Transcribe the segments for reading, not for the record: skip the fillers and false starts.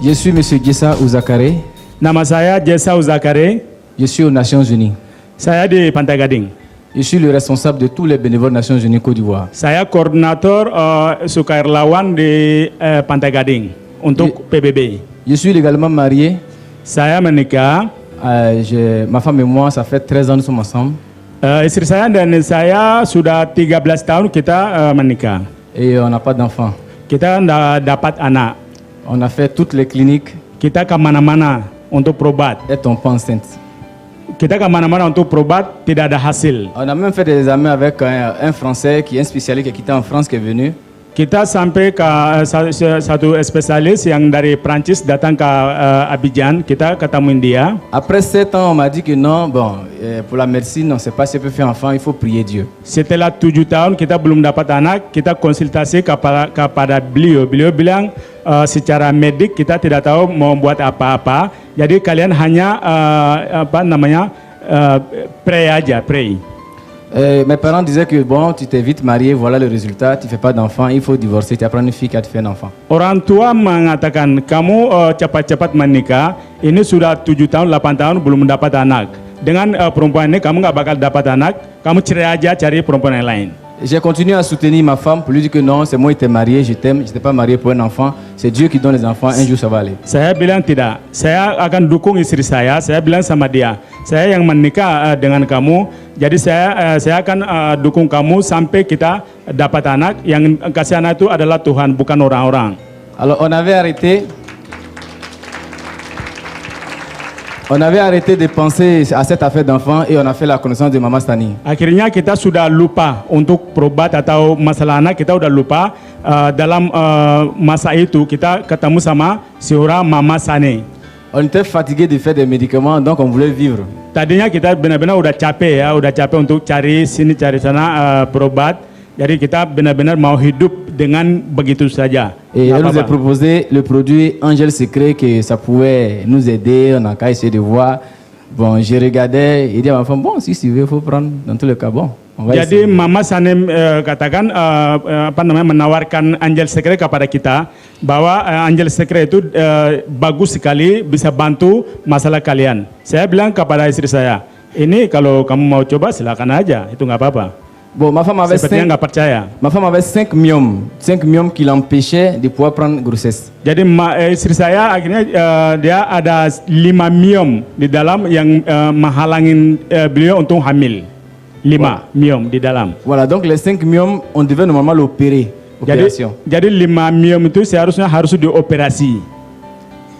Je suis M. Gessa Ouzakare. Nama saya Jessa Ouzakare. Je suis aux Nations Unies. Saya di Pantai Gading. Je suis le responsable de tous les bénévoles Nations Unies Côte d'Ivoire. Saya koordinator sukarelawan di Pantai Gading untuk PBB. Je suis légalement marié. Saya menikah. Ma femme et moi, ça fait 13 ans nous sommes ensemble. Istri saya dan saya sudah 13 tahun kita menikah. Et on n'a pas d'enfant. Kita tidak dapat anak. On a fait toutes les cliniques. Kita ke mana-mana untuk berobat. Et tombe pas enceinte. Kita ke mana-mana untuk berobat, tidak ada hasil. On a même fait des examens avec un Français qui est un spécialiste qui était en France qui est venu. Kita sampai ke satu spesialis yang dari Prancis datang ke Abidjan, kita ketemuin dia. Après 7 ans, on m'a dit que non, pour la médecine, on ne sait pas si on peut faire enfant, il faut prier Dieu. Setelah 7 tahun kita belum dapat anak, kita konsultasi kepada beliau. Beliau bilang secara medik kita tidak tahu mau buat apa-apa. Jadi kalian hanya pray aja, pray. Mes parents disaient que bon, tu t'es vite marié, voilà le résultat, tu fais pas d'enfant, il faut divorcer, tu apprends une fille qui a te fait un enfant. Orang tua mengatakan kamu cepat-cepat menikah, ini sudah 7 tahun, 8 tahun belum dapat anak. Dengan perempuan ini kamu nggak bakal dapat anak, kamu cerai aja cari perempuan yang lain. J'ai continué à soutenir ma femme pour lui dire que non, c'est moi qui t'ai marié, je t'aime, je t'ai pas marié pour un enfant, c'est Dieu qui donne les enfants, un jour ça va aller. Saya bilang tidak, saya akan dukung istri saya bilang sama dia, saya yang menikah dengan kamu, jadi saya akan dukung kamu sampai kita dapat anak, yang kasih anak itu adalah Tuhan, bukan orang-orang. Alors on avait arrêté de penser à cette affaire d'enfant et on a fait la connaissance de Mama Stani. Akhirnya kita sudah lupa untuk berobat atau masalah anak, kita udah lupa. Dalam masa itu kita ketemu sama seorang Mama Sane. On était fatigué de faire des médicaments, donc on voulait vivre. Tadinya kita benar-benar udah capek untuk cari sini cari sana berobat. Jadi kita benar-benar mau hidup dengan begitu saja. Et elle nous a proposé le produit Angel Secret que ça pouvait nous aider. On a qu'à essayer de voir. Bon, je regardais et dit à ma femme, bon, si tu veux, il faut prendre. Dans tous les cas, bon, on va Jadi essayer. Mama Sanem katakan menawarkan Angel Secret kepada kita bahwa Angel Secret itu bagus sekali, bisa bantu masalah kalian. Saya bilang kepada istri saya, ini kalau kamu mau coba silakan aja, itu nggak apa-apa. Bon, ma femme avait 5 myomes qui l'empêchaient de pouvoir prendre grossesse. Jadi istri saya akhirnya dia ada 5 myom di dalam yang menghalangin beliau untuk hamil. 5 myom di dalam. Voilà, donc les 5 myomes, on devait normalement l'opérer. Jadi 5 myom itu seharusnya harus dioperasi.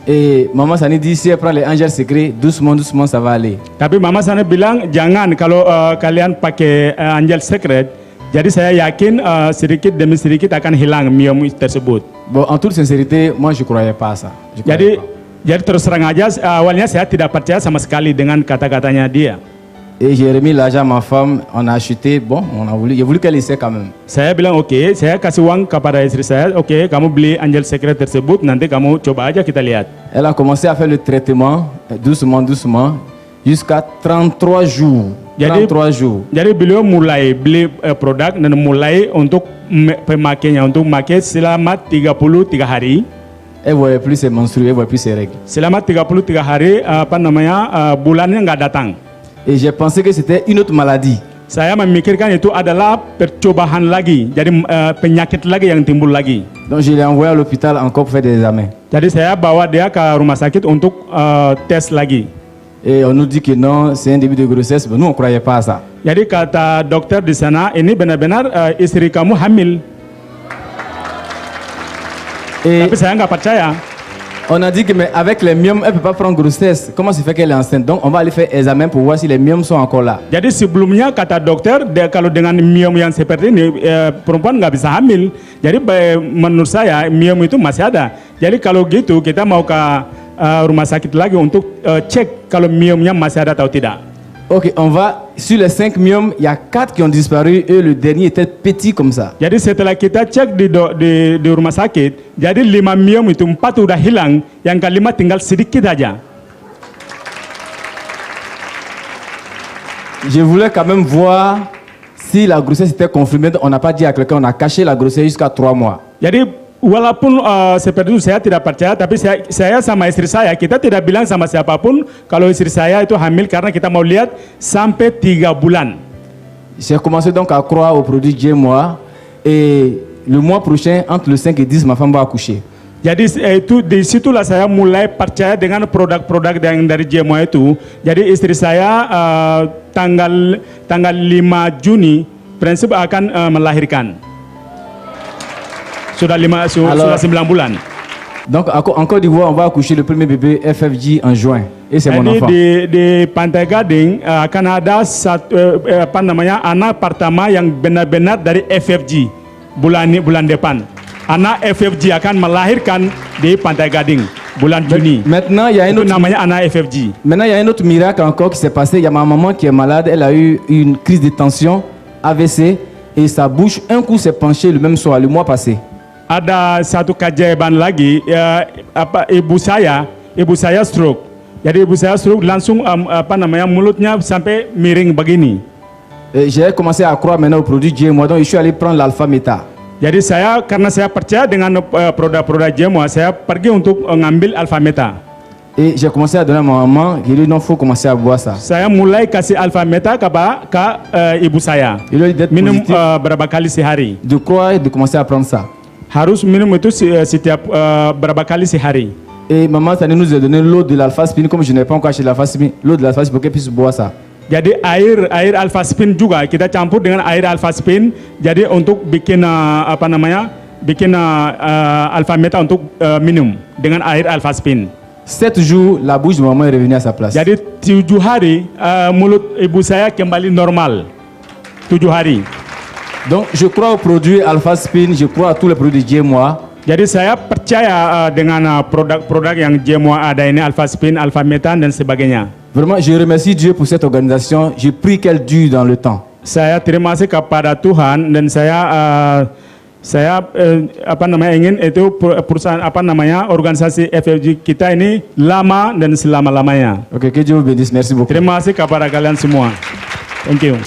Et Maman Sani dit, si elle prend les Angel Secret, doucement, doucement, ça va aller. Tapi Mama Sani bilang, jangan kalau kalian pakai Angel Secret, jadi saya yakin sedikit demi sedikit akan hilang myom tersebut. Bon, en toute sincérité, moi je croyais pas à ça. Jadi terus terang aja, awalnya saya tidak percaya sama sekali dengan kata-katanya dia. Et j'ai remis l'argent à ma femme, on a acheté, bon, j'ai voulu qu'elle essaie quand même. Saya bilang oke, saya kasih uang kepada istri saya, oke, kamu beli Angel Secret tersebut, nanti kamu coba aja kita lihat. Elle a commencé à faire le traitement, doucement, doucement, jusqu'à 33 jours. 33 jours. Jadi beliau mulai beli produk dan mulai untuk pemakainya, untuk memakai selama 33 hari. Elle ne voyait plus ses menstrues, elle ne voyait plus ses règles. Selama 33 hari, bulannya nggak datang. Et j'ai pensé que c'était une autre maladie. Saya memikirkan itu adalah percobaan lagi, jadi penyakit lagi yang timbul lagi. Donc je l'ai envoyé à l'hôpital encore pour faire des examens. Jadi saya bawa dia ke rumah sakit untuk tes lagi. Et on nous dit que non, c'est un début de grossesse. Mais nous on croyait pas à ça. Jadi kata dokter di sana, ini benar-benar istri kamu hamil. Tapi saya nggak percaya. On a dit que mais avec les myomes, elle ne peut pas prendre grossesse. Comment se fait qu'elle est enceinte? Donc on va aller faire examen pour voir si les myomes sont encore là. Jadi sebelumnya kata dokter, kalau dengan myom yang seperti ini perempuan nggak bisa hamil. Jadi menurut saya myom itu masih ada. Jadi kalau gitu kita mau ke rumah sakit lagi untuk cek kalau myomnya masih ada atau tidak. Ok, on va sur les 5 myomes, il y a 4 qui ont disparu et le dernier était petit comme ça. Jadi setelah kita cek di rumah sakit, jadi 5 myom itu 4 udah hilang, yang kelima tinggal sedikit aja. Je voulais quand même voir si la grossesse était confirmée. On n'a pas dit à quelqu'un, on a caché la grossesse jusqu'à 3 mois. Jadi Walaupun seperti itu saya tidak percaya, tapi saya sama istri saya, kita tidak bilang sama siapapun kalau istri saya itu hamil karena kita mau lihat sampai 3 bulan. J'ai commencé donc à croire au produit Diemoa et le mois prochain, entre le 5 et 10, ma femme va accoucher. Jadi itu disitulah saya mulai percaya dengan produk-produk yang dari Diemoa itu. Jadi istri saya tanggal 5 Juni prinsip akan melahirkan. Sudah 9 bulan. Donc en Côte d'Ivoire, on va accoucher le premier bébé FFG en juin. Et c'est mon enfant. Di Pantai Gading akan ada anak pertama yang benar-benar dari FFG bulan depan. Anak FFG akan melahirkan di Pantai Gading bulan Juni. Maintenant, il y a un autre, namanya anak FFG. Maintenant, il y a un autre miracle encore qui s'est passé. Il y a ma maman qui est malade. Elle a eu une crise de tension, AVC, et sa bouche, un coup, s'est penchée le même soir, le mois passé. Ada satu keajaiban lagi, ibu saya stroke. Jadi ibu saya stroke langsung mulutnya sampai miring begini. J'ai commencé à croire maintenant au produit Diemoa, donc je suis allé prendre l'alpha meta. Jadi karena saya percaya dengan produk-produk Diemoa, saya pergi untuk ngambil alpha meta. Et j'ai commencé à donner à ma maman, il dit non, il faut commencer à boire ça. Saya mulai kasih alpha meta ke ibu saya. Il a dit d'être minum positif, berapa kali sehari. de croire et de commencer à prendre ça. Harus minum itu setiap berapa kali sehari. Et maman, ça nous a donné l'eau de l'alpha-spine, comme je n'ai pas encore acheté l'alpha-spine, l'eau de l'alpha-spine pour qu'elle puisse boire ça. Jadi air alpha spin juga kita campur dengan air alpha spin. Jadi untuk bikin alpha meta untuk minum dengan air alpha spin. 7 jours, la bouche de maman est revenue à sa place. Jadi 7 hari mulut ibu saya kembali normal. 7 hari. Donc je crois au produit Alpha-Spin, je crois à tous les produits Diemoa. Jadi saya percaya dengan produk-produk yang Diemoa ada ini, alpha spin, alpha meta dan sebagainya. Vraiment, je remercie Dieu pour cette organisation. Je prie qu'elle dure dans le temps. Saya terima kasih kepada Tuhan dan saya ingin itu perusahaan organisasi FFG kita ini lama dan selama-lamanya. Ok, que Dieu vous bénisse. Merci beaucoup. Terima kasih kepada kalian semua. Thank you.